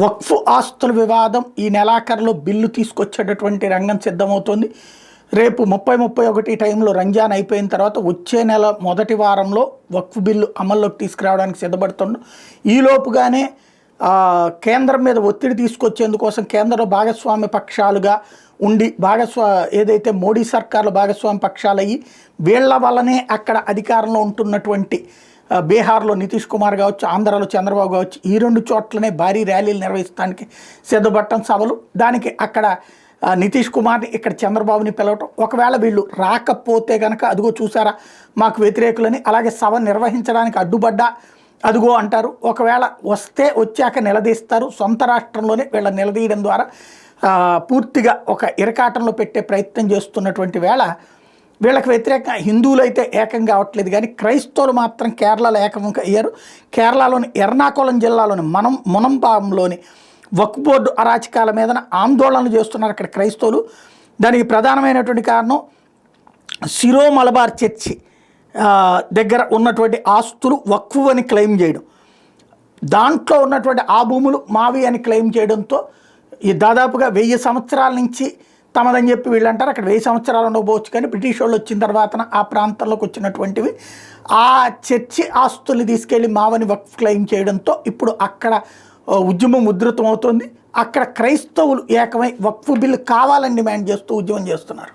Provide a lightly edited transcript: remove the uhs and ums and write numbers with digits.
వక్ఫ్ ఆస్తుల వివాదం ఈ నెలాఖరులో బిల్లు తీసుకొచ్చేటటువంటి రంగం సిద్ధమవుతోంది. రేపు 30-31 టైంలో రంజాన్ అయిపోయిన తర్వాత వచ్చే నెల మొదటి వారంలో వక్ఫ్ బిల్లు అమల్లోకి తీసుకురావడానికి సిద్ధపడుతున్నాం. ఈలోపుగానే కేంద్రం మీద ఒత్తిడి తీసుకొచ్చేందుకోసం కేంద్రంలో భాగస్వామ్య పక్షాలుగా ఉండి ఏదైతే మోడీ సర్కార్లు భాగస్వామ్య పక్షాలు అయ్యి వీళ్ల వల్లనే అక్కడ అధికారంలో ఉంటున్నటువంటి బీహార్లో నితీష్ కుమార్ కావచ్చు, ఆంధ్రాలో చంద్రబాబు కావచ్చు, ఈ రెండు చోట్లనే భారీ ర్యాలీలు నిర్వహించడానికి సిద్ధపడటం సభలు. దానికి అక్కడ నితీష్ కుమార్ని ఇక్కడ చంద్రబాబుని పిలవటం. ఒకవేళ వీళ్ళు రాకపోతే కనుక అదిగో చూసారా మాకు వ్యతిరేకులని, అలాగే సభ నిర్వహించడానికి అడ్డుపడ్డా అదిగో అంటారు. ఒకవేళ వచ్చాక నిలదీస్తారు. సొంత రాష్ట్రంలోనే వీళ్ళని నిలదీయడం ద్వారా పూర్తిగా ఒక ఇరకాటంలో పెట్టే ప్రయత్నం చేస్తున్నటువంటి వేళ వీళ్ళకి వ్యతిరేకంగా హిందువులు అయితే ఏకం కావట్లేదు, కానీ క్రైస్తవులు మాత్రం కేరళలో ఏకం అయ్యారు. కేరళలోని ఎర్నాకుళం జిల్లాలోని మునంబాంలోని వక్ఫ్ బోర్డు అరాచకాల మీద ఆందోళనలు చేస్తున్నారు అక్కడ క్రైస్తవులు. దానికి ప్రధానమైనటువంటి కారణం సిరో మలబార్ చర్చి దగ్గర ఉన్నటువంటి ఆస్తులు వక్ఫ్ అని క్లెయిమ్ చేయడం, దాంట్లో ఉన్నటువంటి ఆ భూములు మావి అని క్లెయిమ్ చేయడంతో ఈ దాదాపుగా 1000 సంవత్సరాల నుంచి తమదని చెప్పి వీళ్ళు అంటారు. అక్కడ 1000 సంవత్సరాలు ఉండకపోవచ్చు, కానీ బ్రిటిష్ వాళ్ళు వచ్చిన తర్వాత ఆ ప్రాంతంలోకి వచ్చినటువంటివి ఆ చర్చి ఆస్తుల్ని తీసుకెళ్ళి మావని వక్ఫ్ క్లెయిమ్ చేయడంతో ఇప్పుడు అక్కడ ఉద్యమం ఉధృతం అవుతుంది. అక్కడ క్రైస్తవులు ఏకమై వక్ఫ్ బిల్లు కావాలని డిమాండ్ చేస్తూ ఉద్యమం చేస్తున్నారు.